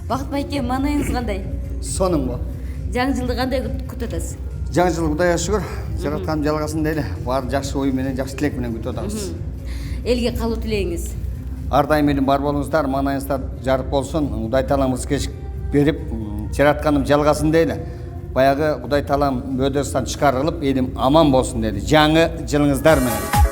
Бақыт байке, маңайыңыз қандай? Соның бұл. Жаңы жылды қандай күтетесіз? Жаңа жыл Құдайға шүкір, жаратқаным жалғасын дейді. Бар жақсы ойменен, жақсы тілекменен күтіп отырмыз. Елге қалу тілейіңіз? Ардайым елім бар болыңыздар, маңайыңыздар жарық болсын. Құдай Таламыз кешік беріп, жаратқаным жалғасын дейді. Баяғы Құдай Талам бөдерстан шығарылып, елім аман болсын дейді. Жаңы жылыңыздар менен.